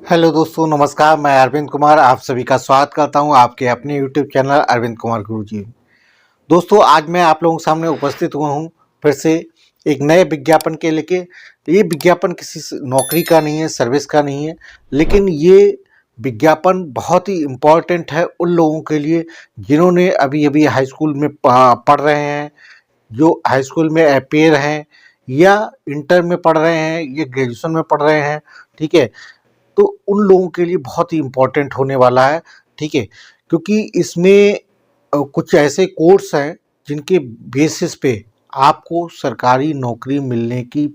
Hello दोस्तों, नमस्कार। मैं अरविंद कुमार आप सभी का स्वागत करता हूं आपके अपने यूट्यूब चैनल अरविंद कुमार गुरुजी। दोस्तों, आज मैं आप लोगों के सामने उपस्थित हुआ हूं फिर से एक नए विज्ञापन के लेके। ये विज्ञापन किसी नौकरी का नहीं है, सर्विस का नहीं है, लेकिन ये विज्ञापन बहुत ही इम्पोर्टेंट है उन लोगों के लिए जिन्होंने अभी अभी हाई स्कूल में पढ़ रहे हैं, जो हाई स्कूल में अपेयर हैं, या इंटर में पढ़ रहे हैं, या ग्रेजुएशन में पढ़ रहे हैं। ठीक है, तो उन लोगों के लिए बहुत ही इम्पोर्टेंट होने वाला है। ठीक है, क्योंकि इसमें कुछ ऐसे कोर्स हैं जिनके बेसिस पे आपको सरकारी नौकरी मिलने की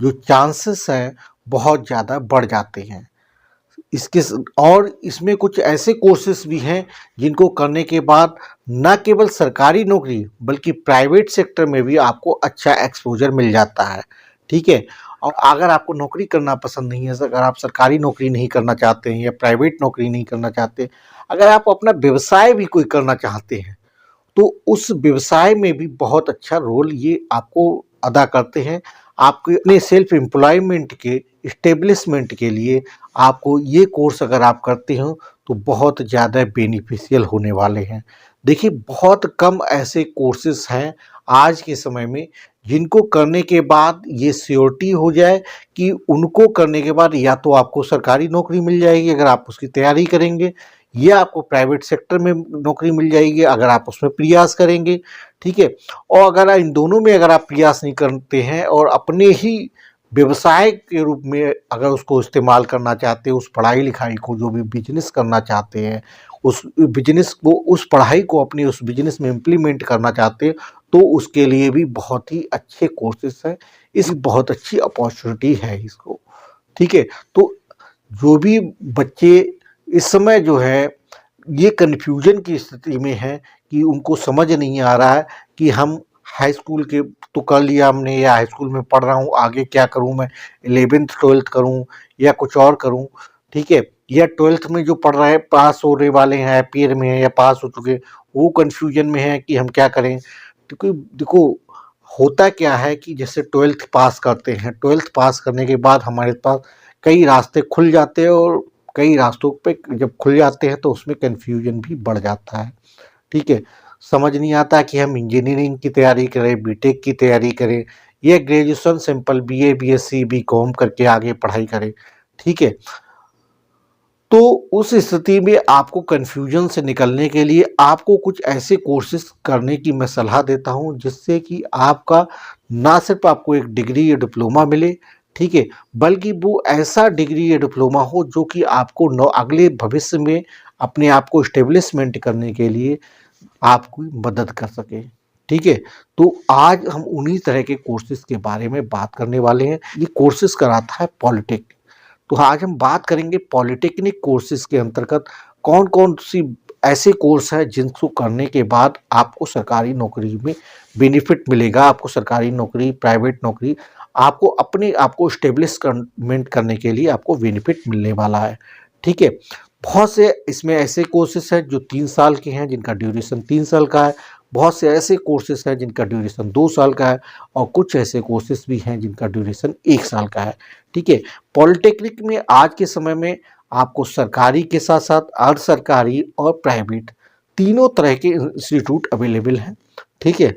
जो चांसेस हैं बहुत ज़्यादा बढ़ जाते हैं। इसके और इसमें कुछ ऐसे कोर्सेज भी हैं जिनको करने के बाद न केवल सरकारी नौकरी बल्कि प्राइवेट सेक्टर में भी आपको अच्छा एक्सपोजर मिल जाता है। ठीक है, और अगर आपको नौकरी करना पसंद नहीं है, अगर आप सरकारी नौकरी नहीं करना चाहते हैं या प्राइवेट नौकरी नहीं करना चाहते, अगर आप अपना व्यवसाय भी कोई करना चाहते हैं, तो उस व्यवसाय में भी बहुत अच्छा रोल ये आपको अदा करते हैं। आपके अपने सेल्फ एम्प्लॉयमेंट के इस्टेब्लिशमेंट के लिए आपको ये कोर्स अगर आप करते हो तो बहुत ज़्यादा बेनिफिशियल होने वाले हैं। देखिए, बहुत कम ऐसे कोर्सेज हैं आज के समय में जिनको करने के बाद ये श्योरिटी हो जाए कि उनको करने के बाद या तो आपको सरकारी नौकरी मिल जाएगी अगर आप उसकी तैयारी करेंगे, या आपको प्राइवेट सेक्टर में नौकरी मिल जाएगी अगर आप उसमें प्रयास करेंगे। ठीक है, और अगर इन दोनों में अगर आप प्रयास नहीं करते हैं और अपने ही व्यवसाय के रूप में अगर उसको इस्तेमाल करना चाहते हैं, उस पढ़ाई लिखाई को जो भी बिजनेस करना चाहते हैं, उस बिजनेस को, उस पढ़ाई को अपने उस बिजनेस में इम्प्लीमेंट करना चाहते हैं, तो उसके लिए भी बहुत ही अच्छे कोर्सेज हैं। इस बहुत अच्छी अपॉर्चुनिटी है इसको। ठीक है, तो जो भी बच्चे इस समय जो है ये कन्फ्यूजन की स्थिति में है कि उनको समझ नहीं आ रहा है कि हम हाई स्कूल के तो कर लिया हमने, या हाई स्कूल में पढ़ रहा हूँ, आगे क्या करूँ मैं, 11th-12th करूँ या कुछ और करूँ। ठीक है, या 12th में जो पढ़ रहे हैं, पास होने वाले हैं, पीयर में हैं या पास हो चुके हैं, वो कन्फ्यूजन में है कि हम क्या करें। क्योंकि देखो, होता क्या है कि जैसे 12th पास करते हैं, 12th पास करने के बाद हमारे पास कई रास्ते खुल जाते हैं, और कई रास्तों पे जब खुल जाते हैं तो उसमें कन्फ्यूजन भी बढ़ जाता है। ठीक है, समझ नहीं आता कि हम इंजीनियरिंग की तैयारी करें, बीटेक की तैयारी करें, या graduation simple BA, BSc, BCom करके आगे पढ़ाई करें। ठीक है, तो उस स्थिति में आपको कन्फ्यूजन से निकलने के लिए आपको कुछ ऐसे कोर्सेज करने की मैं सलाह देता हूं जिससे कि आपका ना सिर्फ आपको एक डिग्री या डिप्लोमा मिले, ठीक है, बल्कि वो ऐसा डिग्री या डिप्लोमा हो जो कि आपको अगले भविष्य में अपने आप को इस्टेब्लिशमेंट करने के लिए आपकी मदद कर सके। ठीक है, तो आज हम उन्हीं तरह के कोर्सेज के बारे में बात करने वाले हैं। ये कोर्सेज कराता है पॉलिटेक्निक। तो आज हम बात करेंगे पॉलिटेक्निक कोर्सेज के अंतर्गत कौन कौन सी ऐसे कोर्स हैं जिनको करने के बाद आपको सरकारी नौकरी में बेनिफिट मिलेगा, आपको सरकारी नौकरी, प्राइवेट नौकरी, आपको अपने आप को स्टेब्लिशमेंट करने के लिए आपको बेनिफिट मिलने वाला है। ठीक है, बहुत से इसमें ऐसे कोर्सेज हैं जो 3 साल के हैं जिनका ड्यूरेशन 3 साल का है, बहुत से ऐसे कोर्सेज हैं जिनका ड्यूरेशन 2 साल का है, और कुछ ऐसे कोर्सेज भी हैं जिनका ड्यूरेशन 1 साल का है। ठीक है, पॉलिटेक्निक में आज के समय में आपको सरकारी के साथ साथ अर्ध सरकारी और प्राइवेट तीनों तरह के इंस्टीट्यूट अवेलेबल हैं। ठीक है,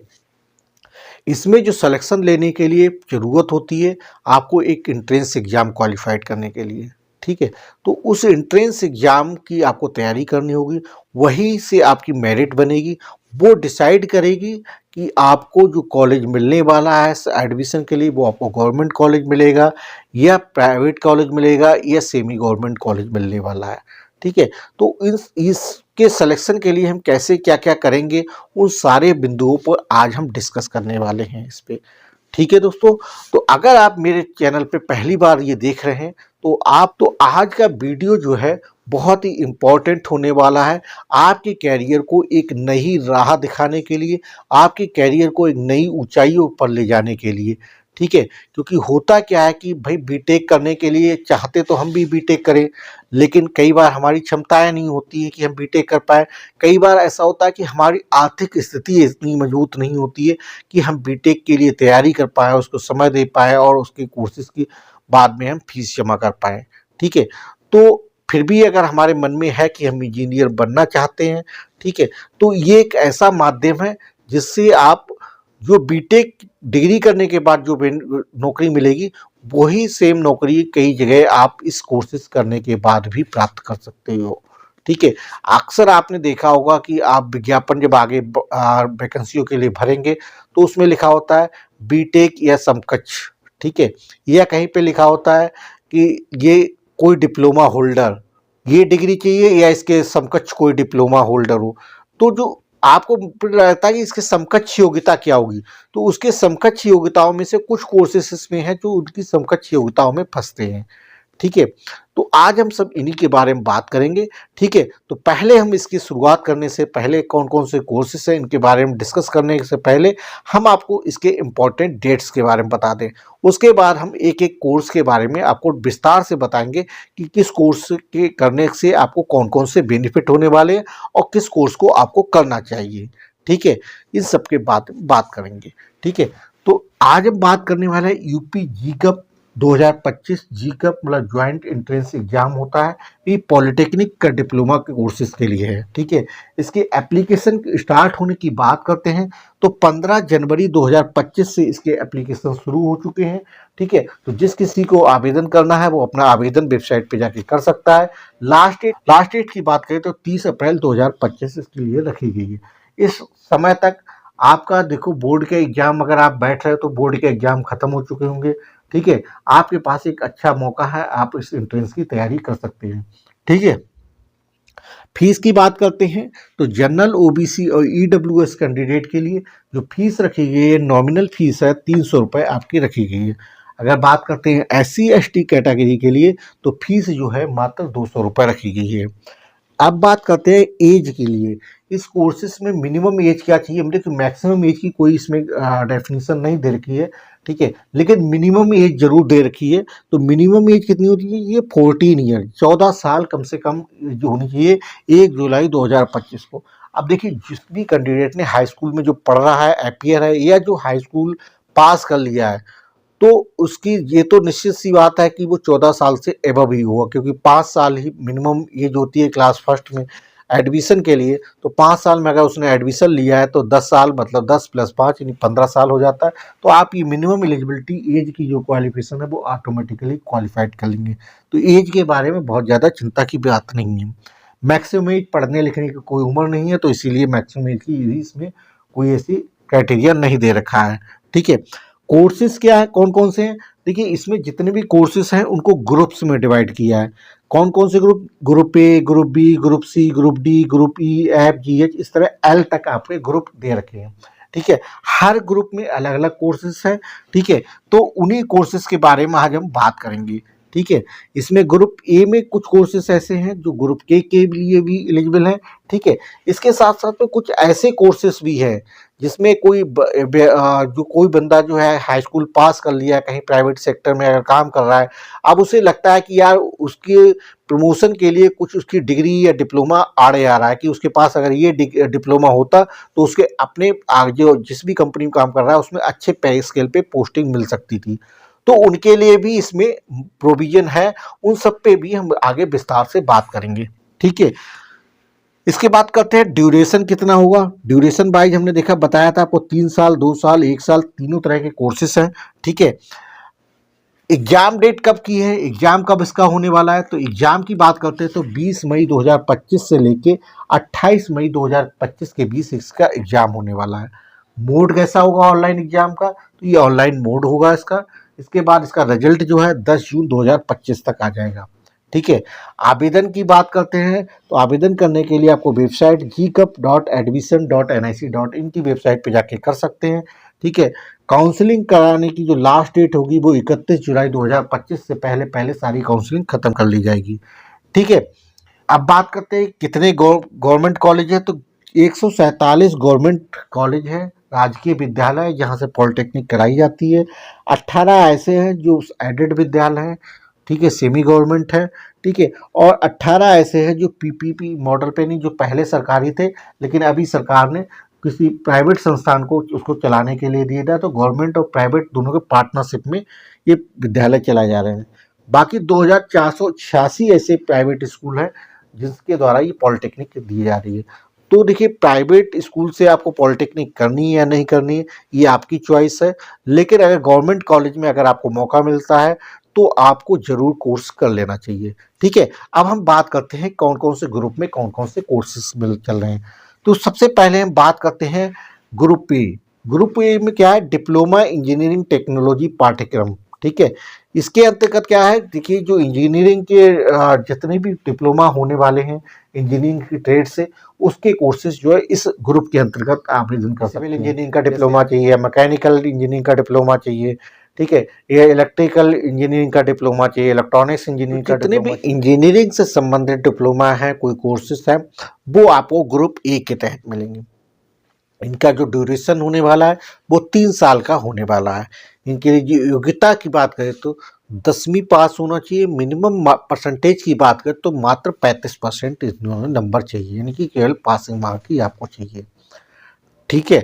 इसमें जो सिलेक्शन लेने के लिए ज़रूरत होती है आपको एक एंट्रेंस एग्ज़ाम क्वालिफाइड करने के लिए। ठीक है, तो उस एंट्रेंस एग्ज़ाम की आपको तैयारी करनी होगी, वहीं से आपकी मेरिट बनेगी। वो डिसाइड करेगी कि आपको जो कॉलेज मिलने वाला है एडमिशन के लिए, वो आपको गवर्नमेंट कॉलेज मिलेगा या प्राइवेट कॉलेज मिलेगा या सेमी गवर्नमेंट कॉलेज मिलने वाला है। ठीक है, तो इसके सिलेक्शन के लिए हम कैसे क्या क्या करेंगे, उन सारे बिंदुओं पर आज हम डिस्कस करने वाले हैं इस पे। ठीक है दोस्तों, तो अगर आप मेरे चैनल पे पहली बार ये देख रहे हैं तो आज का वीडियो जो है बहुत ही इम्पोर्टेंट होने वाला है आपके कैरियर को एक नई राह दिखाने के लिए, आपके कैरियर को एक नई ऊंचाइयों पर ले जाने के लिए। ठीक है, क्योंकि होता क्या है कि भाई बीटेक करने के लिए चाहते तो हम भी बीटेक करें, लेकिन कई बार हमारी क्षमताएं नहीं होती है कि हम बीटेक कर पाए। कई बार ऐसा होता है कि हमारी आर्थिक स्थिति इतनी मजबूत नहीं होती है कि हम बीटेक के लिए तैयारी कर पाए, उसको समय दे पाए और उसके कोर्सेज की बाद में हम फीस जमा कर पाए। ठीक है, तो फिर भी अगर हमारे मन में है कि हम इंजीनियर बनना चाहते हैं, ठीक है, तो ये एक ऐसा माध्यम है जिससे आप जो बीटेक डिग्री करने के बाद जो नौकरी मिलेगी, वही सेम नौकरी कई जगह आप इस कोर्सेज करने के बाद भी प्राप्त कर सकते हो, ठीक है। अक्सर आपने देखा होगा कि आप विज्ञापन जब आगे वैकेंसियों के लिए भरेंगे तो उसमें लिखा होता है बीटेक या समकक्ष, ठीक है, या कहीं पे लिखा होता है कि ये कोई डिप्लोमा होल्डर, ये डिग्री चाहिए या इसके समकक्ष कोई डिप्लोमा होल्डर हो। तो जो आपको लगता है कि इसके समकक्ष योग्यता क्या होगी, तो उसके समकक्ष योग्यताओं में से कुछ कोर्सेस इसमें हैं जो उनकी समकक्ष योग्यताओं में फंसते हैं, ठीक है। तो आज हम सब इन्हीं के बारे में बात करेंगे, ठीक है। तो पहले हम इसकी शुरुआत करने से पहले कौन कौन से कोर्सेस हैं इनके बारे में डिस्कस करने से पहले हम आपको इसके इम्पोर्टेंट डेट्स के बारे में बता दें। उसके बाद हम एक एक कोर्स के बारे में आपको विस्तार से बताएंगे कि किस कोर्स के करने से आपको कौन कौन से बेनिफिट होने वाले हैं और किस कोर्स को आपको करना चाहिए, ठीक है। इन सब के बात करेंगे, ठीक है। तो आज हम बात करने वाले हैं यूपी जीकप 2025 जीकप मतलब ज्वाइंट एंट्रेंस एग्जाम होता है, ये पॉलिटेक्निक का डिप्लोमा के कोर्सेज के लिए है, ठीक है। इसके एप्लीकेशन स्टार्ट होने की बात करते हैं तो 15 जनवरी 2025 से इसके एप्लीकेशन शुरू हो चुके हैं, ठीक है। तो जिस किसी को आवेदन करना है वो अपना आवेदन वेबसाइट पे जाके कर सकता है। लास्ट डेट की बात करें तो 30 अप्रैल 2025 इसके लिए रखी गई है। इस समय तक आपका देखो बोर्ड के एग्जाम अगर आप बैठ रहे हो तो बोर्ड के एग्जाम खत्म हो चुके होंगे, ठीक है। आपके पास एक अच्छा मौका है, आप इस एंट्रेंस की तैयारी कर सकते हैं, ठीक है। फीस की बात करते हैं तो जनरल ओबीसी और ईडब्ल्यूएस कैंडिडेट के लिए जो फीस रखी गई है नॉमिनल फीस है 300 रुपये आपकी रखी गई है। अगर बात करते हैं SC ST कैटेगरी के लिए तो फीस जो है मात्र 200 रुपये रखी गई है। अब बात करते हैं एज के लिए, इस कोर्सेज में मिनिमम एज क्या चाहिए, देखिए मैक्सिमम एज की कोई इसमें डेफिनेशन नहीं दे रखी है, ठीक है, लेकिन मिनिमम एज जरूर दे रखी है। तो मिनिमम एज कितनी होती है, ये 14 ईयर 14 साल कम से कम जो होनी चाहिए 1 जुलाई 2025 को। अब देखिए जिस भी कैंडिडेट ने हाई स्कूल में जो पढ़ रहा है एपियर है या जो हाई स्कूल पास कर लिया है तो उसकी ये तो निश्चित सी बात है कि वो 14 साल से एबव ही हुआ, क्योंकि 5 साल ही मिनिमम एज होती है क्लास फर्स्ट में एडमिशन के लिए। तो 5 साल में अगर उसने एडमिशन लिया है तो 10 साल मतलब 10 + 5 यानी 15 साल हो जाता है। तो आप ये मिनिमम एलिजिबिलिटी एज की जो क्वालिफिकेशन है वो ऑटोमेटिकली क्वालिफाइड कर लेंगे। तो एज के बारे में बहुत ज़्यादा चिंता की बात नहीं है। मैक्सिमम एज पढ़ने लिखने की कोई उम्र नहीं है, तो इसीलिए मैक्सिमम एज की इसमें कोई ऐसी क्राइटेरिया नहीं दे रखा है, ठीक है। कोर्सेज क्या है, कौन कौन से हैं, देखिए इसमें जितने भी कोर्सेज हैं उनको ग्रुप्स में डिवाइड किया है। कौन कौन से group A, group B, group C, group D, group E, F, GH, इस तरह L तक आपके ग्रुप दे रखे हैं, ठीक है। हर ग्रुप में अलग अलग कोर्सेज हैं, ठीक है। तो उन्हीं कोर्सेज के बारे में आज हम बात करेंगे, ठीक है। इसमें ग्रुप ए में कुछ कोर्सेज ऐसे हैं जो ग्रुप के लिए भी एलिजिबल हैं, ठीक है। इसके साथ साथ में कुछ ऐसे कोर्सेज भी हैं जिसमें कोई बंदा जो है हाई स्कूल पास कर लिया है, कहीं प्राइवेट सेक्टर में अगर काम कर रहा है, अब उसे लगता है कि यार उसके प्रमोशन के लिए कुछ उसकी डिग्री या डिप्लोमा आड़े आ रहा है कि उसके पास अगर ये डिप्लोमा होता तो उसके अपने जो जिस भी कंपनी में काम कर रहा है उसमें अच्छे पे स्केल पे पोस्टिंग मिल सकती थी। तो उनके लिए भी इसमें प्रोविजन है, उन सब पे भी हम आगे विस्तार से बात करेंगे, ठीक है। इसके बाद करते हैं ड्यूरेशन कितना होगा। ड्यूरेशन वाइज हमने देखा बताया था आपको 3 साल 2 साल 1 साल तीनों तरह के कोर्सेस हैं, ठीक है। एग्जाम डेट कब की है, एग्जाम कब इसका होने वाला है, तो एग्जाम की बात करते हैं तो 20 मई 2025 से लेके 28 मई 2025 के बीच इसका एग्जाम होने वाला है। मोड कैसा होगा ऑनलाइन एग्जाम का, तो ये ऑनलाइन मोड होगा इसका। इसके बाद इसका रिजल्ट जो है 10 जून 2025 तक आ जाएगा, ठीक है। आवेदन की बात करते हैं तो आवेदन करने के लिए आपको वेबसाइट gcup.admission.nic.in की वेबसाइट पे जाके कर सकते हैं, ठीक है। काउंसलिंग कराने की जो लास्ट डेट होगी वो 31 जुलाई 2025 से पहले सारी काउंसलिंग खत्म कर ली जाएगी, ठीक है। अब बात करते हैं कितने गवर्नमेंट कॉलेज है, तो 147 गवर्नमेंट कॉलेज है, राजकीय विद्यालय जहाँ से पॉलिटेक्निक कराई जाती है। 18 ऐसे हैं जो एडेड विद्यालय हैं, ठीक है, सेमी गवर्नमेंट है, ठीक है। और 18 ऐसे हैं जो PPP मॉडल पे नहीं, जो पहले सरकारी थे लेकिन अभी सरकार ने किसी प्राइवेट संस्थान को उसको चलाने के लिए दिया था। तो गवर्नमेंट और प्राइवेट दोनों के पार्टनरशिप में ये विद्यालय चलाए जा रहे हैं। बाकी 2486 ऐसे प्राइवेट स्कूल हैं जिसके द्वारा ये पॉलिटेक्निक दी जा रही है। तो देखिए, प्राइवेट स्कूल से आपको पॉलिटेक्निक करनी है या नहीं करनी है, ये आपकी चॉइस है। लेकिन अगर गवर्नमेंट कॉलेज में अगर आपको मौका मिलता है तो आपको जरूर कोर्स कर लेना चाहिए। ठीक है, अब हम बात करते हैं कौन कौन से ग्रुप में कौन कौन से कोर्सेज मिल चल रहे हैं। तो सबसे पहले हम बात करते हैं ग्रुप ए। ग्रुप ए में क्या है, डिप्लोमा इंजीनियरिंग टेक्नोलॉजी पाठ्यक्रम। ठीक है, इसके अंतर्गत क्या है, देखिए जो इंजीनियरिंग के जितने भी डिप्लोमा होने वाले हैं इंजीनियरिंग की ट्रेड से, उसके कोर्सेज जो है इस ग्रुप के अंतर्गत आवेदन कर सकते हैं। सिविल इंजीनियरिंग का डिप्लोमा चाहिए, मैकेनिकल इंजीनियरिंग का डिप्लोमा चाहिए, ठीक है, ये इलेक्ट्रिकल इंजीनियरिंग का डिप्लोमा चाहिए, इलेक्ट्रॉनिक्स इंजीनियरिंग का, जितने भी इंजीनियरिंग से संबंधित डिप्लोमा है, कोई कोर्सेज हैं, वो आपको ग्रुप ए के तहत मिलेंगे। इनका जो ड्यूरेशन होने वाला है वो 3 साल का होने वाला है। इनके लिए जो योग्यता की बात करें तो 10वीं पास होना चाहिए। मिनिमम परसेंटेज की बात करें तो मात्र 35% इन्होंने नंबर चाहिए, यानी कि केवल पासिंग मार्क ही आपको चाहिए। ठीक है,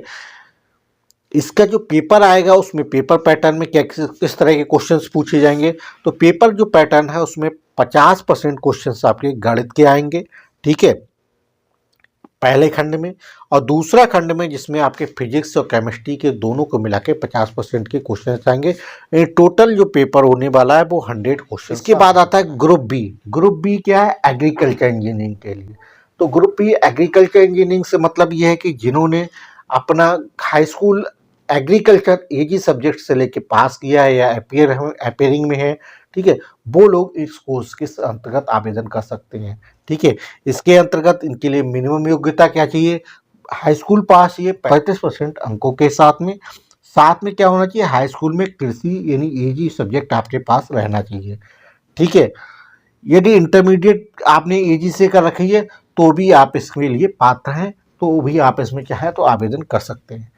इसका जो पेपर आएगा उसमें पेपर पैटर्न में क्या किस तरह के क्वेश्चंस पूछे जाएंगे, तो पेपर जो पैटर्न है उसमें 50% क्वेश्चंस आपके गणित के आएंगे। ठीक है, पहले खंड में, और दूसरा खंड में जिसमें आपके फिजिक्स और केमिस्ट्री के दोनों को मिला के 50% के क्वेश्चन आएंगे। टोटल जो पेपर होने वाला है वो 100 क्वेश्चन। इसके बाद आता है ग्रुप बी। ग्रुप बी क्या है, एग्रीकल्चर इंजीनियरिंग के लिए। तो ग्रुप बी एग्रीकल्चर इंजीनियरिंग से मतलब ये है कि जिन्होंने अपना हाई स्कूल एग्रीकल्चर एजी सब्जेक्ट से लेके पास किया है या अपियरिंग में है, ठीक है, वो लोग इस कोर्स के अंतर्गत आवेदन कर सकते हैं। ठीक है, इसके अंतर्गत इनके लिए मिनिमम योग्यता क्या चाहिए, हाई स्कूल पास चाहिए 35% अंकों के साथ में। साथ में क्या होना चाहिए, हाई स्कूल में कृषि यानी एजी सब्जेक्ट आपके पास रहना चाहिए। ठीक है, यदि इंटरमीडिएट आपने एजी से कर रखी है तो भी आप इसके लिए पात्र हैं, तो भी आप इसमें क्या है तो आवेदन कर सकते हैं।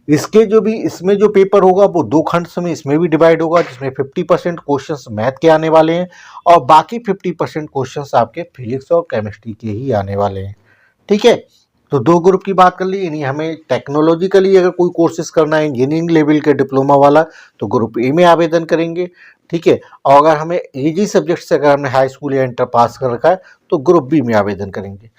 इसके जो भी इसमें जो पेपर होगा वो 2 खंड में इसमें भी डिवाइड होगा, जिसमें 50% क्वेश्चंस मैथ के आने वाले हैं और बाकी 50% क्वेश्चंस आपके फिजिक्स और केमिस्ट्री के ही आने वाले हैं। ठीक है, तो 2 ग्रुप की बात कर ली, यानी हमें टेक्नोलॉजिकली अगर कोई कोर्सेज करना है इंजीनियरिंग लेवल के डिप्लोमा वाला तो ग्रुप ए में आवेदन करेंगे। ठीक है, और अगर हमें एजी सब्जेक्ट से अगर हमने हाई स्कूल या इंटर पास कर रखा है तो ग्रुप बी में आवेदन करेंगे।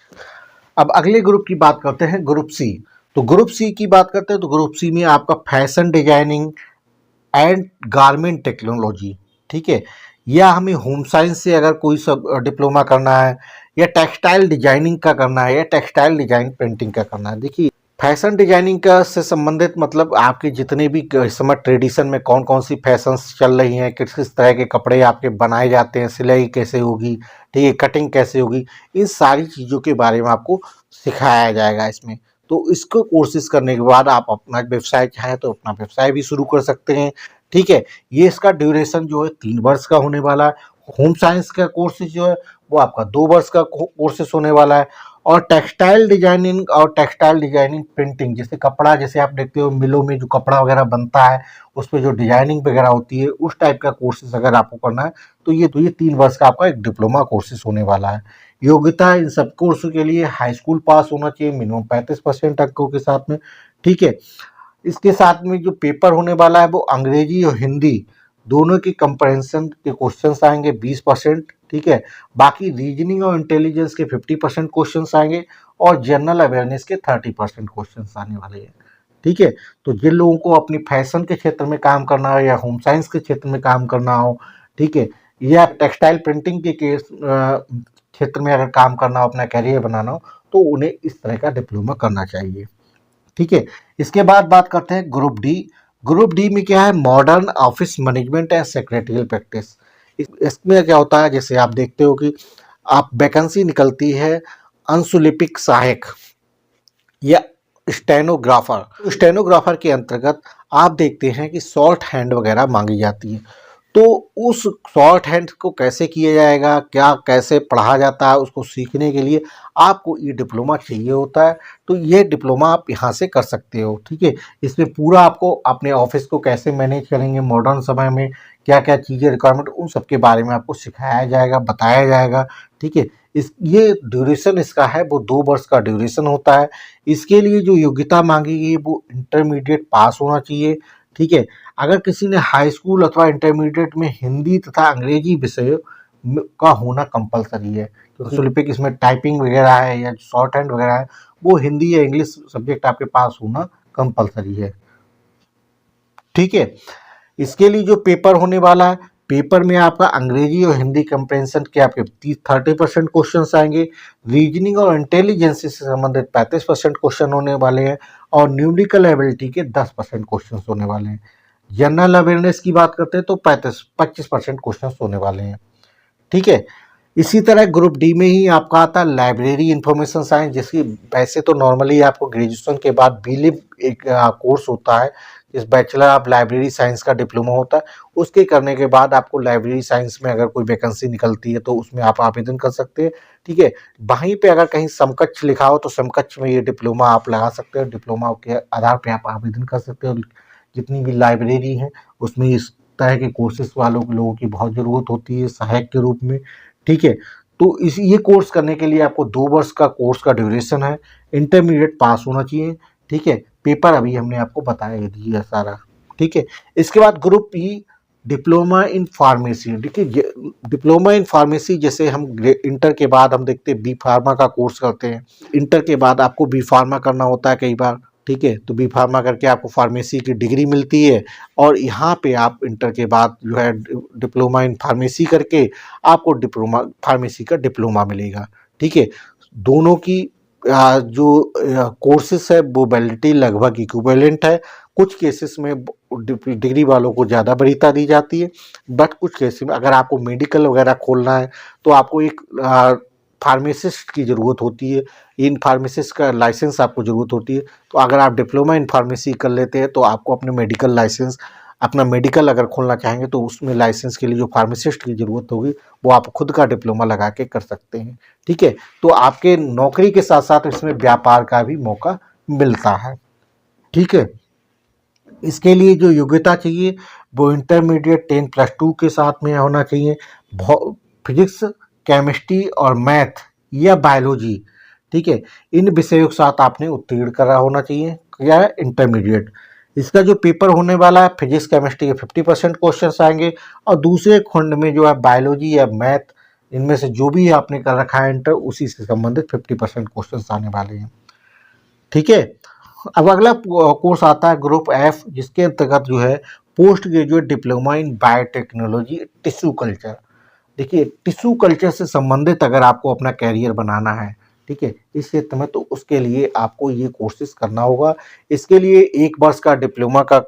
अब अगले ग्रुप की बात करते हैं, ग्रुप सी। तो ग्रुप सी की बात करते हैं तो ग्रुप सी में आपका fashion designing and garment technology. ठीक है, या हमें होम साइंस से अगर कोई सब डिप्लोमा करना है, या टेक्सटाइल डिजाइनिंग का करना है, या टेक्सटाइल डिजाइन पेंटिंग का करना है। देखिए, फैशन डिजाइनिंग का से संबंधित मतलब आपके जितने भी इस समय ट्रेडिशन में कौन कौन सी फैशंस चल रही हैं, किस किस तरह के कपड़े आपके बनाए जाते हैं, सिलाई कैसे होगी, ठीक है, कटिंग कैसे होगी, इन सारी चीज़ों के बारे में आपको सिखाया जाएगा इसमें। तो इसको कोर्सेज करने के बाद आप अपना व्यवसाय चाहें तो अपना व्यवसाय भी शुरू कर सकते हैं। ठीक है, ये इसका ड्यूरेशन जो है 3 वर्ष का होने वाला है। होम साइंस का कोर्सेज जो है वो आपका 2 वर्ष का कोर्सेज होने वाला है। और टेक्सटाइल डिजाइनिंग प्रिंटिंग, जैसे कपड़ा, जैसे आप देखते हो मिलों में जो कपड़ा वगैरह बनता है उस पर जो डिजाइनिंग वगैरह होती है, उस टाइप का कोर्सेज अगर आपको करना है तो ये 3 वर्ष का आपका एक डिप्लोमा कोर्सेज होने वाला है। योग्यता इन सब कोर्स के लिए हाई स्कूल पास होना चाहिए मिनिमम 35% अंकों के साथ में। ठीक है, इसके साथ में जो पेपर होने वाला है वो अंग्रेजी और हिंदी दोनों की कंप्रहेंशन के क्वेश्चंस आएंगे 20%। ठीक है, बाकी रीजनिंग और इंटेलिजेंस के 50% क्वेश्चंस आएंगे और जनरल अवेयरनेस के 30% क्वेश्चंस आने वाले हैं। ठीक है, तो जिन लोगों को अपनी फैशन के क्षेत्र में काम करना हो या होम साइंस के क्षेत्र में काम करना हो, ठीक है, या टेक्सटाइल प्रिंटिंग के क्षेत्र में अगर काम करना हो, अपना कैरियर बनाना हो, तो उन्हें इस तरह का डिप्लोमा करना चाहिए। ठीक है, इसके बाद बात करते हैं ग्रुप डी। ग्रुप डी में क्या है, modern office management and secretarial practice. इसमें क्या होता है, जैसे आप देखते हो कि आप वैकेंसी निकलती है अंशुलिपिक सहायक या स्टेनोग्राफर। स्टेनोग्राफर के अंतर्गत आप देखते हैं कि शॉर्ट हैंड वगैरह मांगी जाती है। तो उस शॉर्ट हैंड को कैसे किया जाएगा, क्या कैसे पढ़ा जाता है, उसको सीखने के लिए आपको ये डिप्लोमा चाहिए होता है। तो ये डिप्लोमा आप यहाँ से कर सकते हो। ठीक है, इसमें पूरा आपको अपने ऑफिस को कैसे मैनेज करेंगे, मॉडर्न समय में क्या क्या चीज़ें रिक्वायरमेंट, उन सब के बारे में आपको सिखाया जाएगा, बताया जाएगा। ठीक है, ये ड्यूरेशन इसका है वो 2 वर्ष का ड्यूरेशन होता है। इसके लिए जो योग्यता मांगी गई है वो इंटरमीडिएट पास होना चाहिए। ठीक है। अगर किसी ने हाई स्कूल अथवा इंटरमीडिएट में हिंदी तथा अंग्रेजी विषय का होना कंपलसरी है, क्योंकि ओलंपिक इसमें टाइपिंग वगैरह है या शॉर्ट हैंड वगैरह है, वो हिंदी या इंग्लिश सब्जेक्ट आपके पास होना कंपलसरी है। ठीक है। इसके लिए जो पेपर होने वाला है, पेपर में आपका अंग्रेजी और हिंदी कंप्रेंशन के आपके 30% क्वेश्चन आएंगे। रीजनिंग और इंटेलिजेंस से संबंधित 35% क्वेश्चन होने वाले हैं और न्यूमेरिकल एबिलिटी के 10% क्वेश्चन होने वाले हैं। जनरल अवेयरनेस की बात करते हैं तो 25% क्वेश्चन होने वाले हैं। ठीक है। इसी तरह ग्रुप डी में ही आपका आता है लाइब्रेरी इंफॉर्मेशन साइंस, जिसकी वैसे तो नॉर्मली आपको ग्रेजुएशन के बाद बीलिब एक कोर्स होता है, जिस बैचलर ऑफ लाइब्रेरी साइंस का डिप्लोमा होता है। उसके करने के बाद आपको लाइब्रेरी साइंस में अगर कोई वैकेंसी निकलती है तो उसमें आप आवेदन कर सकते हैं। ठीक है। वहीं पे अगर कहीं समकक्ष लिखा हो तो समकक्ष में ये डिप्लोमा आप लगा सकते हो, डिप्लोमा के आधार पे आप आवेदन कर सकते हो। जितनी भी लाइब्रेरी हैं उसमें इस तरह के कोर्सेज वालों लोगों की बहुत ज़रूरत होती है सहायक के रूप में। ठीक है। तो इस ये कोर्स करने के लिए आपको 2 वर्ष का कोर्स का ड्यूरेशन है। इंटरमीडिएट पास होना चाहिए। ठीक है। पेपर अभी हमने आपको बताया दिया सारा। ठीक है। इसके बाद group E diploma in pharmacy. देखिए डिप्लोमा इन फार्मेसी जैसे हम इंटर के बाद हम देखते हैं बी फार्मा का कोर्स करते हैं। इंटर के बाद आपको बी फार्मा करना होता है कई बार। ठीक है। तो बी फार्मा करके आपको फार्मेसी की डिग्री मिलती है और यहाँ पे आप इंटर के बाद जो है डिप्लोमा इन फार्मेसी करके आपको डिप्लोमा फार्मेसी का डिप्लोमा मिलेगा। ठीक है। दोनों की जो कोर्सेस है वो वैलिडिटी लगभग इक्विवेलेंट है। कुछ केसेस में डिग्री वालों को ज़्यादा वरीयता दी जाती है, बट कुछ केसेस में अगर आपको मेडिकल वगैरह खोलना है तो आपको एक फार्मासिस्ट की ज़रूरत होती है। इन फार्मासिस्ट का लाइसेंस आपको ज़रूरत होती है। तो अगर आप डिप्लोमा इन फार्मेसी कर लेते हैं तो आपको अपने मेडिकल लाइसेंस अपना मेडिकल अगर खोलना चाहेंगे तो उसमें लाइसेंस के लिए जो फार्मासिस्ट की ज़रूरत होगी वो आप खुद का डिप्लोमा लगा के कर सकते हैं। ठीक है। तो आपके नौकरी के साथ साथ इसमें व्यापार का भी मौका मिलता है। ठीक है। इसके लिए जो योग्यता चाहिए वो इंटरमीडिएट 10+2 के साथ में होना चाहिए। फिजिक्स, केमिस्ट्री और मैथ या बायोलॉजी, ठीक है, इन विषयों के साथ आपने उत्तीर्ण करा होना चाहिए या इंटरमीडिएट। इसका जो पेपर होने वाला है फिजिक्स केमिस्ट्री के 50% क्वेश्चन आएंगे और दूसरे खंड में जो है बायोलॉजी या मैथ, इनमें से जो भी आपने कर रखा है इंटर उसी से संबंधित 50% क्वेश्चन आने वाले हैं। ठीक है। अब अगला कोर्स आता है ग्रुप एफ, जिसके अंतर्गत जो है post graduate diploma in biotechnology tissue culture. देखिए टिश्यू कल्चर से संबंधित अगर आपको अपना कैरियर बनाना है, ठीक है, इस क्षेत्र में, तो उसके लिए आपको ये कोर्सेज करना होगा। इसके लिए 1 वर्ष का डिप्लोमा का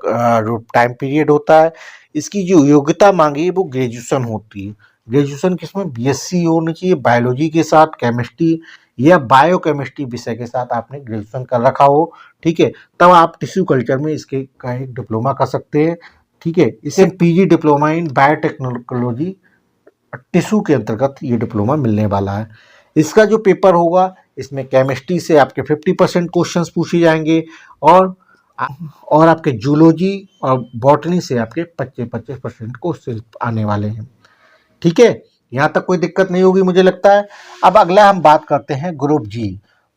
टाइम पीरियड होता है। इसकी जो योग्यता मांगी है वो ग्रेजुएशन होती है। ग्रेजुएशन किसमें? बीएससी होनी चाहिए बायोलॉजी के साथ, केमिस्ट्री या बायोकेमिस्ट्री विषय के साथ आपने ग्रेजुएशन कर रखा हो। ठीक है। तब आप टिश्यू कल्चर में इसके का एक डिप्लोमा कर सकते हैं। ठीक है। इसे पीजी डिप्लोमा इन बायोटेक्नोलॉजी टिश्यू के अंतर्गत ये डिप्लोमा मिलने वाला है। इसका जो पेपर होगा इसमें केमिस्ट्री से आपके 50% क्वेश्चंस पूछे जाएंगे और आपके जूलॉजी और बॉटनी से आपके 25% क्वेश्चन आने वाले हैं। ठीक है। यहाँ तक कोई दिक्कत नहीं होगी मुझे लगता है। अब अगला हम बात करते हैं ग्रुप जी।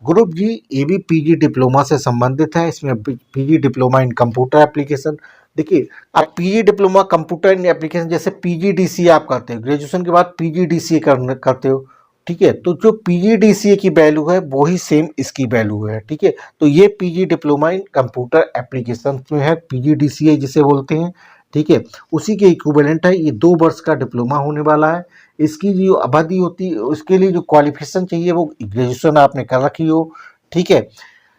ग्रुप जी ये भी पीजी डिप्लोमा से संबंधित है। इसमें पीजी डिप्लोमा इन कंप्यूटर एप्लीकेशन। देखिए आप पीजी डिप्लोमा कंप्यूटर इन एप्लीकेशन जैसे पीजीडीसीए आप करते हो, ग्रेजुएशन के बाद पीजीडीसीए करते हो। ठीक है। तो जो पीजीडीसीए की वैल्यू है वही सेम इसकी वैल्यू है। ठीक है। तो ये पीजी डिप्लोमा इन कंप्यूटर एप्लीकेशन में है, पीजीडीसीए जिसे बोलते हैं। ठीक है। उसी के इक्विवेलेंट है। ये 2 वर्ष का डिप्लोमा होने वाला है। इसकी जो अवधि होती है उसके लिए जो क्वालिफिकेशन चाहिए वो ग्रेजुएशन आपने कर रखी हो। ठीक है।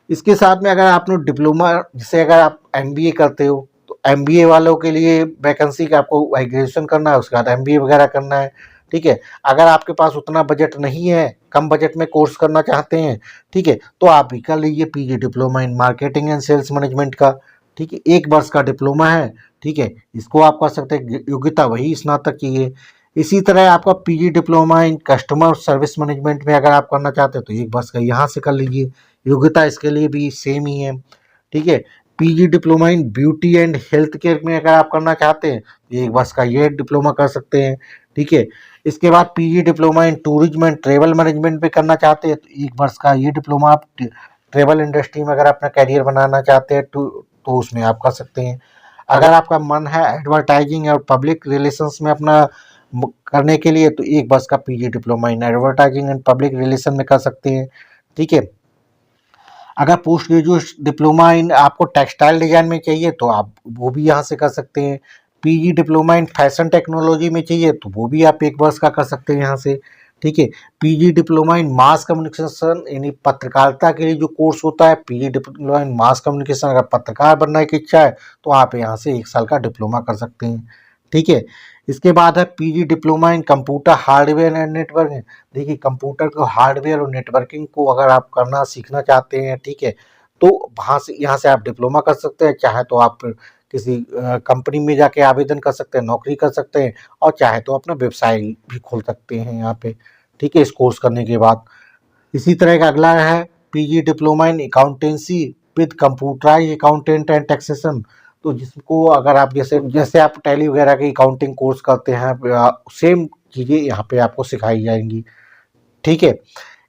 इसके साथ में अगर आपने डिप्लोमा, जैसे अगर आप एमबीए करते हो तो एमबीए वालों के लिए वैकेंसी का आपको ग्रेजुएशन करना है, उसके बाद एमबीए वगैरह करना है। ठीक है। अगर आपके पास उतना बजट नहीं है, कम बजट में कोर्स करना चाहते हैं, ठीक है, तो आप भी कर लीजिए PG diploma in marketing and sales management का। ठीक है। 1 वर्ष का डिप्लोमा है। ठीक है। इसको आप कर सकते हैं, योग्यता वही स्नातक की है। इसी तरह आपका PG diploma in customer service management में अगर आप करना चाहते हैं तो 1 वर्ष का यहाँ से कर लीजिए, योग्यता इसके लिए भी सेम ही है। ठीक है। PG diploma in beauty and health care में अगर आप करना चाहते हैं तो 1 वर्ष का ये डिप्लोमा कर सकते हैं। ठीक है। इसके बाद PG diploma in tourism and travel management पे करना चाहते हैं तो 1 वर्ष का ये डिप्लोमा आप ट्रेवल इंडस्ट्री में अगर अपना कैरियर बनाना चाहते हैं तो उसमें आप कर सकते हैं। अगर आपका मन है एडवर्टाइजिंग और पब्लिक रिलेशंस में अपना करने के लिए, तो 1 वर्ष का PG diploma in advertising and public relation में कर सकते हैं। ठीक है, अगर पोस्ट ग्रेजुएट डिप्लोमा इन आपको टेक्सटाइल डिजाइन में चाहिए तो आप वो भी यहाँ से कर सकते हैं। PG diploma in fashion technology में चाहिए तो वो भी आप 1 वर्ष का कर सकते हैं यहाँ से। ठीक है, पीजी डिप्लोमा इन मास कम्युनिकेशन यानी पत्रकारिता के लिए जो कोर्स होता है, पीजी डिप्लोमा इन मास कम्युनिकेशन, अगर पत्रकार बनने की इच्छा है तो आप यहाँ से 1 साल का डिप्लोमा कर सकते हैं। ठीक है, इसके बाद है PG diploma in computer hardware and networking. देखिए, कंप्यूटर को हार्डवेयर और नेटवर्किंग को अगर आप करना सीखना चाहते हैं, ठीक है, तो वहाँ से यहाँ से आप डिप्लोमा कर सकते हैं। चाहे तो आप किसी कंपनी में जाके आवेदन कर सकते हैं, नौकरी कर सकते हैं, और चाहे तो अपना व्यवसाय भी खोल सकते हैं यहाँ पे। ठीक है, इस कोर्स करने के बाद इसी तरह का अगला है PG diploma in accountancy with computerize accountant and taxation. तो जिसको अगर आप जैसे जैसे आप टैली वगैरह के अकाउंटिंग कोर्स करते हैं, सेम चीज़ें यहाँ पे आपको सिखाई जाएंगी। ठीक है,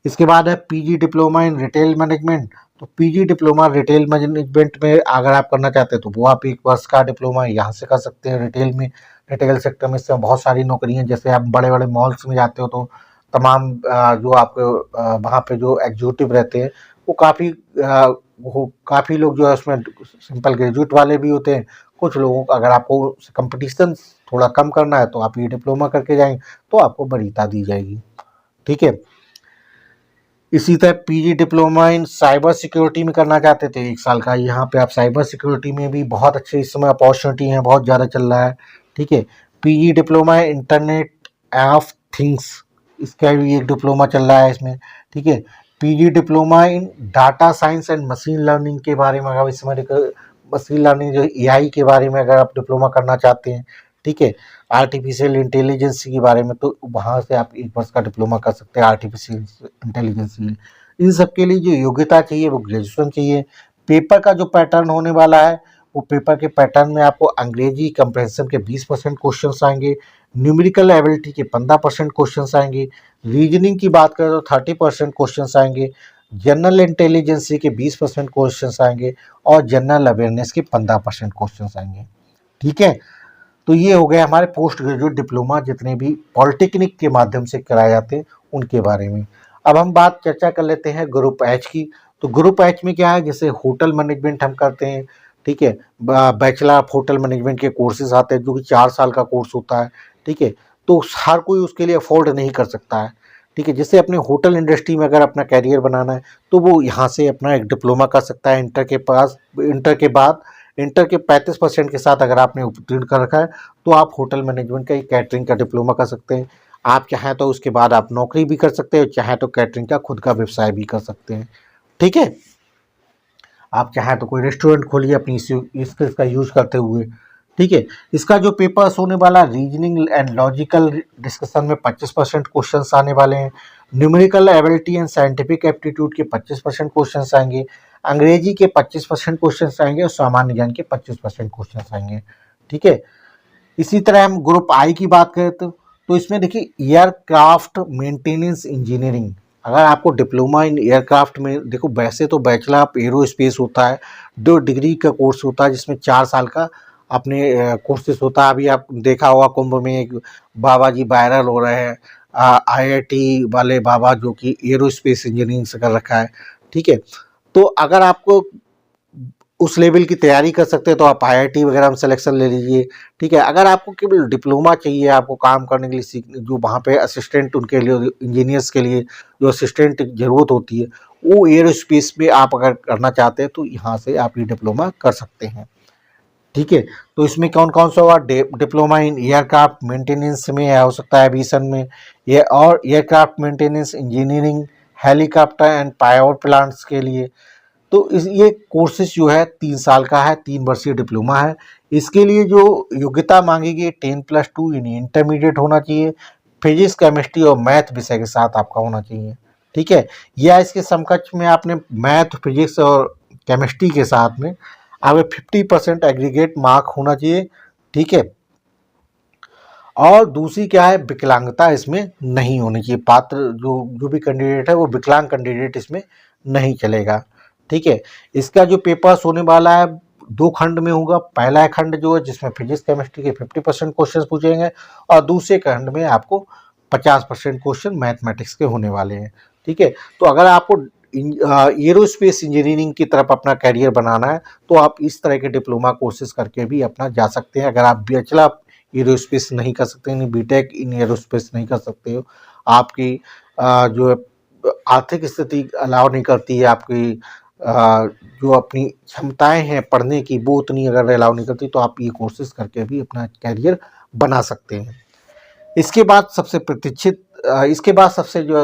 इसके बाद है PG diploma in retail management. तो पीजी डिप्लोमा रिटेल मैनेजमेंट में अगर आप करना चाहते हैं तो वो आप 1 वर्ष का डिप्लोमा यहाँ से कर सकते हैं। रिटेल में, रिटेल सेक्टर में इससे बहुत सारी नौकरियाँ, जैसे आप बड़े बड़े मॉल्स में जाते हो तो तमाम जो आपके वहाँ पे जो एग्जीक्यूटिव रहते हैं वो काफ़ी लोग जो है उसमें सिंपल ग्रेजुएट वाले भी होते हैं। कुछ लोगों को अगर आपको कंपटीशन थोड़ा कम करना है तो आप ये डिप्लोमा करके जाएंगे तो आपको वरीयता दी जाएगी। ठीक है, इसी तरह पीजी डिप्लोमा इन साइबर सिक्योरिटी में करना चाहते थे 1 साल का, यहाँ पे आप साइबर सिक्योरिटी में भी बहुत अच्छे इस समय अपॉर्चुनिटी है, बहुत ज़्यादा चल रहा है। ठीक है, पीजी डिप्लोमा है इंटरनेट ऑफ थिंग्स, इसका भी एक डिप्लोमा चल रहा है इसमें। ठीक है, PG diploma in data science and machine learning के बारे में, अगर इस समय मशीन लर्निंग जो एआई के बारे में अगर आप डिप्लोमा करना चाहते हैं, ठीक है, आर्टिफिशियल इंटेलिजेंस के बारे में, तो वहाँ से आप 1 वर्ष का डिप्लोमा कर सकते हैं आर्टिफिशियल इंटेलिजेंस में। इन सब के लिए जो योग्यता चाहिए वो ग्रेजुएशन चाहिए। पेपर का जो पैटर्न होने वाला है, वो पेपर के पैटर्न में आपको अंग्रेजी कंप्रेंशन के 20% क्वेश्चन आएंगे, न्यूमेरिकल एबिलिटी के 15% क्वेश्चन आएंगे, रीजनिंग की बात करें तो 30% क्वेश्चन आएंगे, जनरल इंटेलिजेंस के 20% क्वेश्चन आएंगे, और जनरल अवेयरनेस के 15% क्वेश्चन आएंगे। ठीक है, तो ये हो गए हमारे पोस्ट ग्रेजुएट डिप्लोमा जितने भी पॉलिटेक्निक के माध्यम से कराए जाते हैं उनके बारे में। अब हम बात चर्चा कर लेते हैं ग्रुप एच की। तो ग्रुप एच में क्या है, जैसे होटल मैनेजमेंट हम करते हैं, ठीक है, बैचलर ऑफ होटल मैनेजमेंट के कोर्सेज आते हैं जो कि 4 साल का कोर्स होता है। ठीक है, तो हर कोई उसके लिए अफोर्ड नहीं कर सकता है। ठीक है, जैसे अपने होटल इंडस्ट्री में अगर अपना कैरियर बनाना है तो वो यहाँ से अपना एक डिप्लोमा कर सकता है। इंटर के 35% के साथ अगर आपने उत्तीर्ण कर रखा है तो आप होटल मैनेजमेंट का कैटरिंग का डिप्लोमा कर सकते हैं। आप चाहें तो उसके बाद आप नौकरी भी कर सकते हैं, चाहें तो कैटरिंग का खुद का व्यवसाय भी कर सकते हैं। ठीक है, आप चाहें तो कोई रेस्टोरेंट खोलिए अपनी इसका यूज करते हुए। ठीक है, इसका जो पेपर्स होने वाला, रीजनिंग एंड लॉजिकल डिस्कशन में 25% क्वेश्चन आने वाले हैं, numerical ability and scientific aptitude के 25% क्वेश्चन आएंगे, अंग्रेजी के 25% क्वेश्चन आएंगे, और सामान्य ज्ञान के 25% क्वेश्चन आएंगे। ठीक है, इसी तरह हम ग्रुप आई की बात करें तो इसमें देखिए एयरक्राफ्ट मेंटेनेंस इंजीनियरिंग, अगर आपको डिप्लोमा इन एयरक्राफ्ट में, देखो वैसे तो बैचलर ऑफ एरोस्पेस होता है, 2 डिग्री का कोर्स होता है जिसमें 4 साल का अपने कोर्सेज होता है। अभी आप देखा होगा कुंभ में एक बाबा जी वायरल हो रहे हैं, आईआईटी वाले बाबा जो कि एरोस्पेस इंजीनियरिंग से कर रखा है। ठीक है, तो अगर आपको उस लेवल की तैयारी कर सकते हैं तो आप आईआईटी वगैरह में सिलेक्शन ले लीजिए। ठीक है, अगर आपको केवल डिप्लोमा चाहिए, आपको काम करने के लिए सीखने, जो वहाँ पे असिस्टेंट उनके लिए इंजीनियर्स के लिए जो असिस्टेंट ज़रूरत होती है, वो एयरोस्पेस में आप अगर करना चाहते हैं तो यहाँ से आप ये डिप्लोमा कर सकते हैं। ठीक है, तो इसमें कौन कौन सा होगा, डिप्लोमा इन एयरक्राफ्ट मेंटेनेंस में हो सकता है एविएशन में, ये और aircraft maintenance engineering, helicopter and power plants के लिए। तो ये कोर्सेज जो है 3 साल का है, 3 वर्षीय डिप्लोमा है। इसके लिए जो योग्यता मांगी गई 10+2 यानी इंटरमीडिएट होना चाहिए, फिजिक्स केमिस्ट्री और मैथ विषय के साथ आपका होना चाहिए। ठीक है, या इसके समकक्ष में आपने मैथ, फिजिक्स और केमिस्ट्री के साथ में आपके 50% एग्रीगेट मार्क होना चाहिए। ठीक है, और दूसरी क्या है, विकलांगता इसमें नहीं होनी चाहिए, पात्र जो भी कैंडिडेट है वो विकलांग कैंडिडेट इसमें नहीं चलेगा। ठीक है, इसका जो पेपर्स होने वाला है दो खंड में होगा। पहला खंड जो है जिसमें फिजिक्स केमिस्ट्री के 50% क्वेश्चन पूछेंगे और दूसरे खंड में आपको 50% क्वेश्चन मैथमेटिक्स के होने वाले हैं। ठीक है, तो अगर आपको एरोस्पेस इंजीनियरिंग की तरफ अपना करियर बनाना है तो आप इस तरह के डिप्लोमा कोर्सेज करके भी अपना जा सकते हैं। अगर आप बैचलर एरोस्पेस नहीं कर सकते, नहीं बीटेक इन एरोस्पेस नहीं कर सकते हो, आपकी जो है आर्थिक स्थिति अलाउ नहीं करती है, आपकी जो अपनी क्षमताएं हैं पढ़ने की वो उतनी अगर अलाउ नहीं करती, तो आप ये कोर्सेज करके भी अपना कैरियर बना सकते हैं। इसके बाद सबसे प्रतीक्षित इसके बाद सबसे जो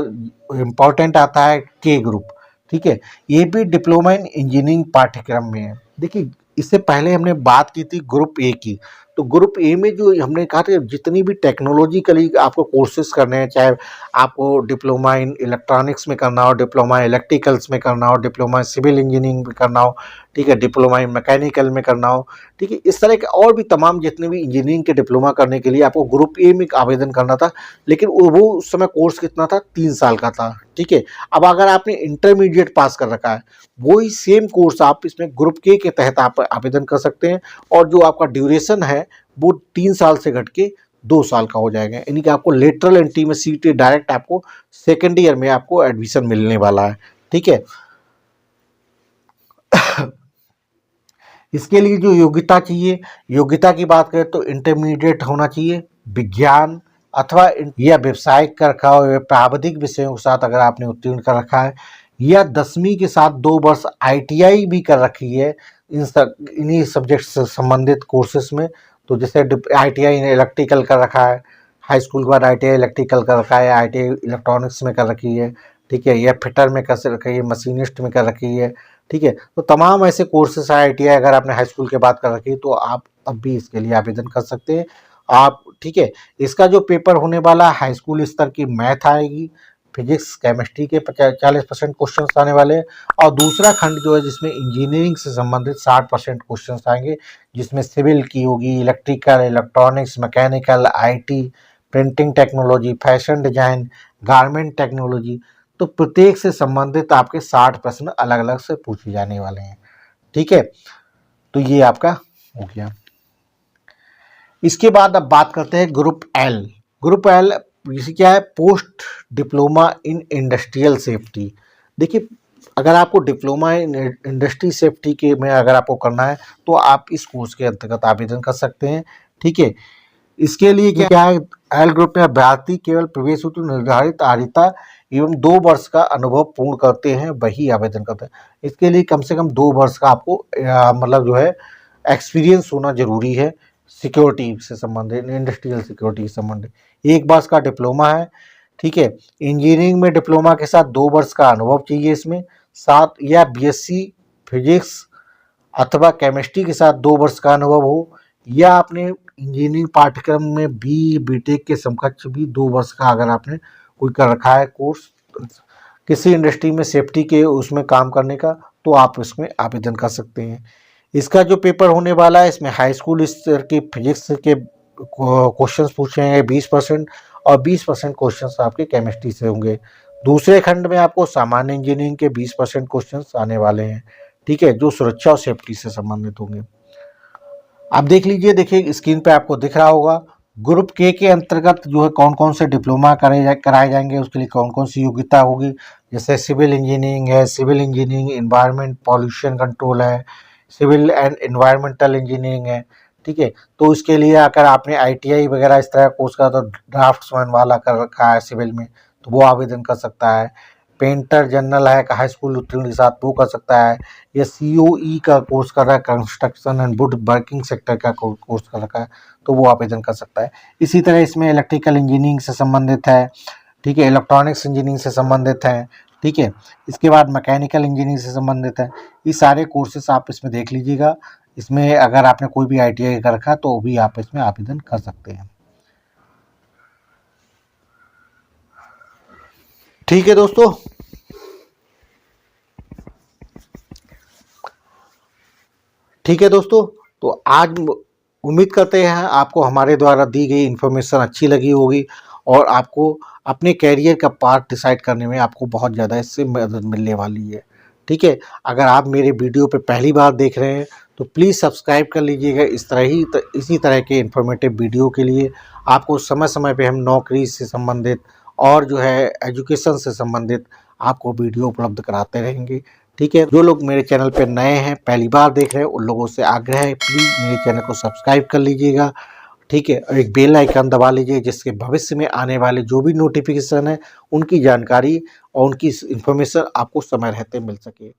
इम्पोर्टेंट आता है के ग्रुप। ठीक है, ये भी डिप्लोमा इन इंजीनियरिंग पाठ्यक्रम में है। देखिए, इससे पहले हमने बात की थी ग्रुप ए की। तो ग्रुप ए में जो हमने कहा था जितनी भी टेक्नोलॉजिकली आपको कोर्सेज करने हैं, चाहे आपको डिप्लोमा इन इलेक्ट्रॉनिक्स में करना हो, डिप्लोमा इलेक्ट्रिकल्स में करना हो, डिप्लोमा सिविल इंजीनियरिंग में करना हो, ठीक है, डिप्लोमा इन मैकेनिकल में करना हो, ठीक है, इस तरह के और भी तमाम जितने भी इंजीनियरिंग के डिप्लोमा करने के लिए आपको ग्रुप ए में आवेदन करना था। लेकिन वो उस समय कोर्स कितना था, 3 साल का था। ठीक है, अब अगर आपने इंटरमीडिएट पास कर रखा है, वही सेम कोर्स आप इसमें ग्रुप के तहत आप आवेदन कर सकते हैं और जो आपका ड्यूरेशन है वो 3 साल से घट के 2 साल का हो जाएगा। यानी कि आपको लेटरल एंट्री में सीट डायरेक्ट आपको सेकेंड ईयर में आपको एडमिशन मिलने वाला है। ठीक है, इसके लिए जो योग्यता चाहिए, योग्यता की बात करें तो इंटरमीडिएट होना चाहिए, विज्ञान अथवा या व्यवसायिक कर रखा हो, प्राविधिक विषयों के साथ अगर आपने उत्तीर्ण कर रखा है, या 10वीं के साथ 2 वर्ष ITI भी कर रखी है इन्हीं सब्जेक्ट से संबंधित कोर्सेज में। तो जैसे ITI इलेक्ट्रिकल कर रखा है, हाई स्कूल के बाद ITI इलेक्ट्रिकल कर रखा है, ITI इलेक्ट्रॉनिक्स में कर रखी है, ठीक है, या फिटर में कर रखी है, मशीनिस्ट में कर रखी है। ठीक है, तो तमाम ऐसे कोर्सेस है ITI अगर आपने हाई स्कूल के बाद कर रखी है तो आप तब भी इसके लिए आवेदन कर सकते हैं आप। ठीक है, इसका जो पेपर होने वाला हाई स्कूल स्तर की मैथ आएगी, फिजिक्स केमिस्ट्री के 40% क्वेश्चन आने वाले हैं और दूसरा खंड जो है जिसमें इंजीनियरिंग से संबंधित 60% क्वेश्चन आएंगे, जिसमें सिविल की होगी, electrical, electronics, mechanical, IT, printing technology, fashion design, garment technology. तो प्रत्येक से संबंधित आपके 60 प्रश्न अलग अलग से पूछे जाने वाले हैं। ठीक है, तो ये आपका हो गया। इसके बाद अब बात करते हैं ग्रुप एल। ग्रुप एल इसे क्या है, post diploma in industrial safety. देखिए, अगर आपको डिप्लोमा इन इंडस्ट्री सेफ्टी के में अगर आपको करना है तो आप इस कोर्स के अंतर्गत आवेदन कर सकते हैं। ठीक है, इसके लिए क्या है, एल ग्रुप में अभ्यर्थी केवल प्रवेश हेतु निर्धारित आर्यता एवं 2 वर्ष का अनुभव पूर्ण करते हैं वही आवेदन करते हैं। इसके लिए कम से कम 2 वर्ष का आपको मतलब जो है एक्सपीरियंस होना जरूरी है, सिक्योरिटी से संबंधित, इंडस्ट्रियल सिक्योरिटी से संबंधित। 1 वर्ष का डिप्लोमा है। ठीक है, इंजीनियरिंग में डिप्लोमा के साथ 2 वर्ष का अनुभव चाहिए इसमें, साथ या BSc फिजिक्स अथवा केमिस्ट्री के साथ 2 वर्ष का अनुभव हो, या आपने इंजीनियरिंग पाठ्यक्रम में बीटेक के समकक्ष भी 2 वर्ष का अगर आपने कोई कर रखा है कोर्स किसी इंडस्ट्री में सेफ्टी के उसमें काम करने का, तो आप इसमें आवेदन कर सकते हैं। इसका जो पेपर होने वाला है इसमें हाई स्कूल स्तर के फिजिक्स के क्वेश्चंस पूछेंगे 20% और 20% क्वेश्चंस आपके केमिस्ट्री से होंगे। दूसरे खंड में आपको सामान्य इंजीनियरिंग के 20% क्वेश्चंस आने वाले हैं। ठीक है, जो सुरक्षा और सेफ्टी से संबंधित होंगे। आप देख लीजिए, देखिए स्क्रीन पे आपको दिख रहा होगा ग्रुप के अंतर्गत जो है कौन कौन से डिप्लोमा कराए जाएंगे, उसके लिए कौन कौन सी योग्यता होगी। जैसे सिविल इंजीनियरिंग है, civil engineering environment pollution control है, सिविल एंड एनवायरमेंटल इंजीनियरिंग है। ठीक है, तो इसके लिए अगर आपने ITI वगैरह इस तरह कोर्स का तो ड्राफ्ट्समैन वाला कर रखा है सिविल में, तो वो आवेदन कर सकता है। पेंटर जनरल है हाई स्कूल उत्तीर्ण के साथ, वो कर सकता है। या COE का कोर्स कर रहा है, construction and would working sector का कोर्स कर रखा है, तो वो आवेदन कर सकता है। इसी तरह इसमें इलेक्ट्रिकल इंजीनियरिंग से संबंधित है, ठीक है, इलेक्ट्रॉनिक्स इंजीनियरिंग से संबंधित है, ठीक है, इसके बाद मैकेनिकल इंजीनियरिंग से संबंधित है। ये सारे कोर्सेस आप इसमें देख लीजिएगा। इसमें अगर आपने कोई भी ITI कर रखा है तो भी आप इसमें आवेदन कर सकते हैं। ठीक है दोस्तों, तो आज उम्मीद करते हैं आपको हमारे द्वारा दी गई इन्फॉर्मेशन अच्छी लगी होगी और आपको अपने कैरियर का पाथ डिसाइड करने में आपको बहुत ज़्यादा इससे मदद मिलने वाली है। ठीक है, अगर आप मेरे वीडियो पे पहली बार देख रहे हैं तो प्लीज़ सब्सक्राइब कर लीजिएगा। इसी तरह के इन्फॉर्मेटिव वीडियो के लिए आपको समय समय पे हम नौकरी से संबंधित और जो है एजुकेशन से संबंधित आपको वीडियो उपलब्ध कराते रहेंगे। ठीक है, जो लोग मेरे चैनल पे नए हैं, पहली बार देख रहे हैं, उन लोगों से आग्रह है प्लीज़ मेरे चैनल को सब्सक्राइब कर लीजिएगा। ठीक है, और एक बेल आइकन दबा लीजिए जिससे भविष्य में आने वाले जो भी नोटिफिकेशन है उनकी जानकारी और उनकी इन्फॉर्मेशन आपको समय रहते मिल सके।